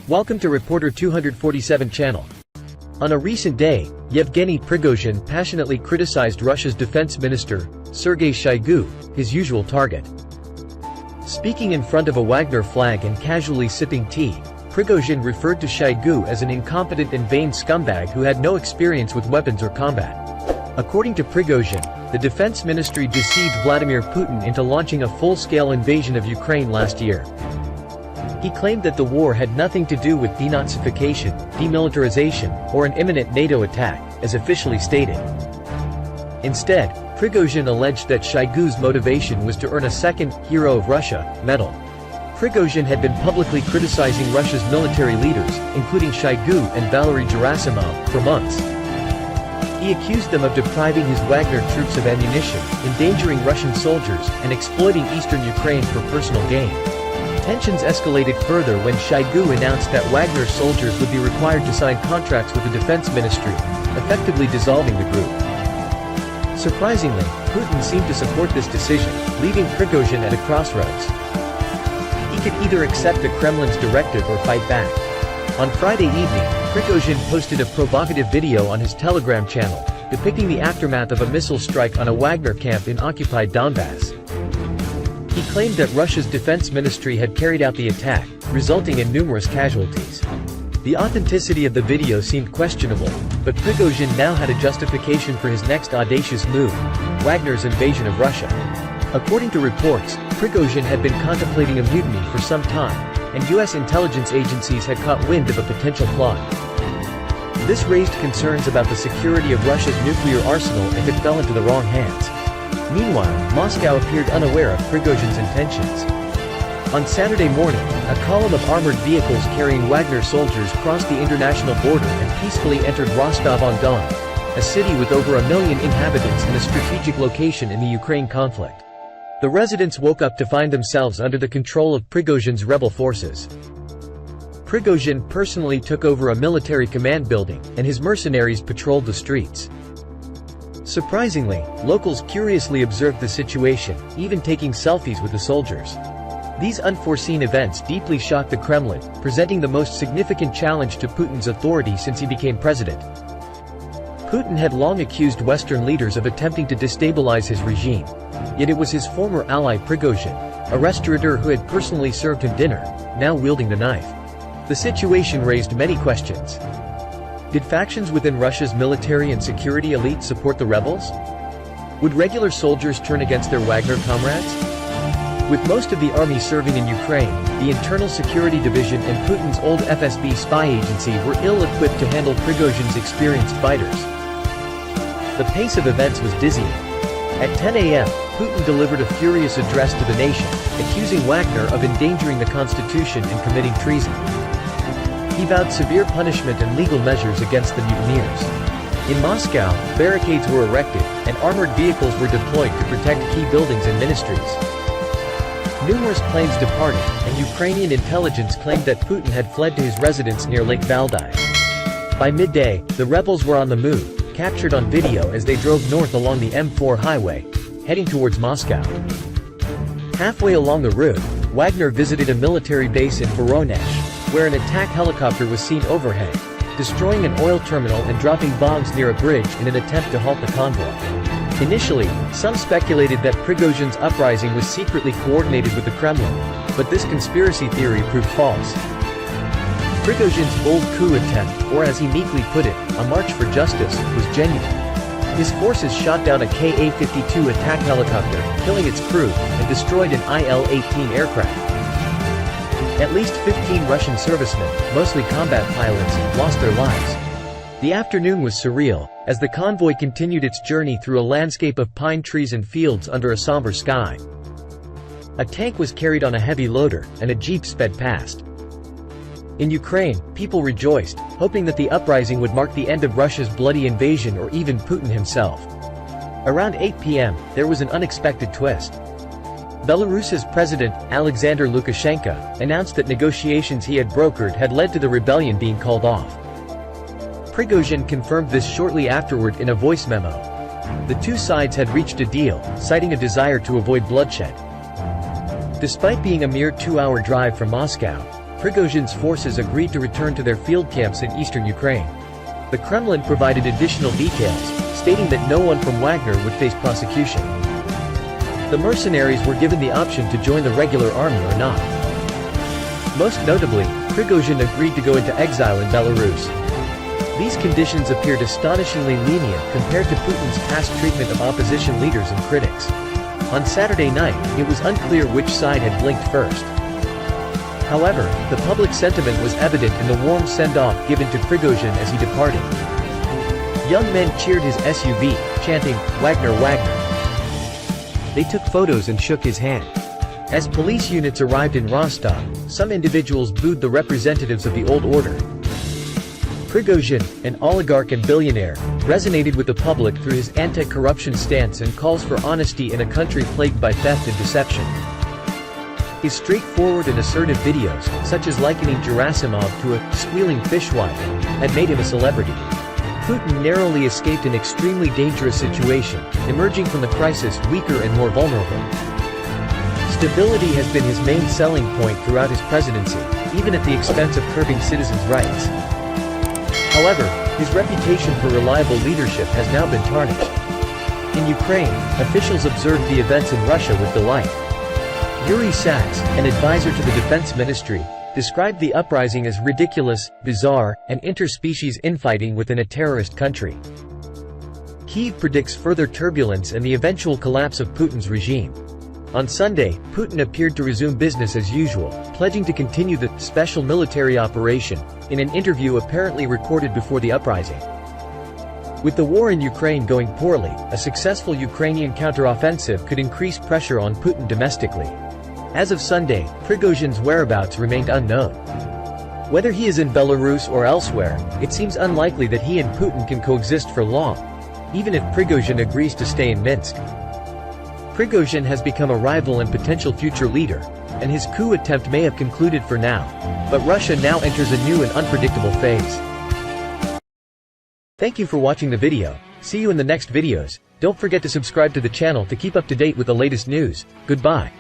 Welcome to Reporter 247 channel. On a recent day, Yevgeny Prigozhin passionately criticized Russia's defense minister, Sergei Shoigu, his usual target. Speaking in front of a Wagner flag and casually sipping tea, Prigozhin referred to Shoigu as an incompetent and vain scumbag who had no experience with weapons or combat. According to Prigozhin, the defense ministry deceived Vladimir Putin into launching a full-scale invasion of Ukraine last year. He claimed that the war had nothing to do with denazification, demilitarization, or an imminent NATO attack, as officially stated. Instead, Prigozhin alleged that Shoigu's motivation was to earn a second Hero of Russia medal. Prigozhin had been publicly criticizing Russia's military leaders, including Shoigu and Valery Gerasimov, for months. He accused them of depriving his Wagner troops of ammunition, endangering Russian soldiers, and exploiting eastern Ukraine for personal gain. Tensions escalated further when Shoigu announced that Wagner soldiers would be required to sign contracts with the defense ministry, effectively dissolving the group. Surprisingly, Putin seemed to support this decision, leaving Prigozhin at a crossroads. He could either accept the Kremlin's directive or fight back. On Friday evening, Prigozhin posted a provocative video on his Telegram channel, depicting the aftermath of a missile strike on a Wagner camp in occupied Donbass. He claimed that Russia's defense ministry had carried out the attack, resulting in numerous casualties. The authenticity of the video seemed questionable, but Prigozhin now had a justification for his next audacious move: Wagner's invasion of Russia. According to reports, Prigozhin had been contemplating a mutiny for some time, and U.S. intelligence agencies had caught wind of a potential plot. This raised concerns about the security of Russia's nuclear arsenal if it fell into the wrong hands. Meanwhile, Moscow appeared unaware of Prigozhin's intentions. On Saturday morning, a column of armored vehicles carrying Wagner soldiers crossed the international border and peacefully entered Rostov-on-Don, a city with over 1 million inhabitants and a strategic location in the Ukraine conflict. The residents woke up to find themselves under the control of Prigozhin's rebel forces. Prigozhin personally took over a military command building, and his mercenaries patrolled the streets. Surprisingly, locals curiously observed the situation, even taking selfies with the soldiers. These unforeseen events deeply shocked the Kremlin, presenting the most significant challenge to Putin's authority since he became president. Putin had long accused Western leaders of attempting to destabilize his regime. Yet it was his former ally Prigozhin, a restaurateur who had personally served him dinner, now wielding the knife. The situation raised many questions. Did factions within Russia's military and security elite support the rebels? Would regular soldiers turn against their Wagner comrades? With most of the army serving in Ukraine, the Internal Security Division and Putin's old FSB spy agency were ill-equipped to handle Prigozhin's experienced fighters. The pace of events was dizzying. At 10 a.m., Putin delivered a furious address to the nation, accusing Wagner of endangering the constitution and committing treason. He vowed severe punishment and legal measures against the mutineers. In Moscow, barricades were erected, and armored vehicles were deployed to protect key buildings and ministries. Numerous planes departed, and Ukrainian intelligence claimed that Putin had fled to his residence near Lake Valdai. By midday, the rebels were on the move, captured on video as they drove north along the M4 highway, heading towards Moscow. Halfway along the route, Wagner visited a military base in Voronezh, where an attack helicopter was seen overhead, destroying an oil terminal and dropping bombs near a bridge in an attempt to halt the convoy. Initially, some speculated that Prigozhin's uprising was secretly coordinated with the Kremlin, but this conspiracy theory proved false. Prigozhin's bold coup attempt, or as he meekly put it, a march for justice, was genuine. His forces shot down a Ka-52 attack helicopter, killing its crew, and destroyed an Il-18 aircraft. At least 15 Russian servicemen, mostly combat pilots, lost their lives. The afternoon was surreal, as the convoy continued its journey through a landscape of pine trees and fields under a somber sky. A tank was carried on a heavy loader, and a jeep sped past. In Ukraine, people rejoiced, hoping that the uprising would mark the end of Russia's bloody invasion or even Putin himself. Around 8 p.m., there was an unexpected twist. Belarus's president, Alexander Lukashenko, announced that negotiations he had brokered had led to the rebellion being called off. Prigozhin confirmed this shortly afterward in a voice memo. The two sides had reached a deal, citing a desire to avoid bloodshed. Despite being a mere 2-hour drive from Moscow, Prigozhin's forces agreed to return to their field camps in eastern Ukraine. The Kremlin provided additional details, stating that no one from Wagner would face prosecution. The mercenaries were given the option to join the regular army or not. Most notably, Prigozhin agreed to go into exile in Belarus. These conditions appeared astonishingly lenient compared to Putin's past treatment of opposition leaders and critics. On Saturday night, it was unclear which side had blinked first. However, the public sentiment was evident in the warm send-off given to Prigozhin as he departed. Young men cheered his SUV, chanting, "Wagner, Wagner." They took photos and shook his hand. As police units arrived in Rostov, some individuals booed the representatives of the old order. Prigozhin, an oligarch and billionaire, resonated with the public through his anti-corruption stance and calls for honesty in a country plagued by theft and deception. His straightforward and assertive videos, such as likening Gerasimov to a squealing fishwife, had made him a celebrity. Putin narrowly escaped an extremely dangerous situation, emerging from the crisis weaker and more vulnerable. Stability has been his main selling point throughout his presidency, even at the expense of curbing citizens' rights. However, his reputation for reliable leadership has now been tarnished. In Ukraine, officials observed the events in Russia with delight. Yuri Saks, an advisor to the defense ministry, described the uprising as ridiculous, bizarre, and interspecies infighting within a terrorist country. Kyiv predicts further turbulence and the eventual collapse of Putin's regime. On Sunday, Putin appeared to resume business as usual, pledging to continue the special military operation, in an interview apparently recorded before the uprising. With the war in Ukraine going poorly, a successful Ukrainian counteroffensive could increase pressure on Putin domestically. As of Sunday, Prigozhin's whereabouts remained unknown. Whether he is in Belarus or elsewhere, it seems unlikely that he and Putin can coexist for long, even if Prigozhin agrees to stay in Minsk. Prigozhin has become a rival and potential future leader, and his coup attempt may have concluded for now, but Russia now enters a new and unpredictable phase. Thank you for watching the video. See you in the next videos. Don't forget to subscribe to the channel to keep up to date with the latest news. Goodbye.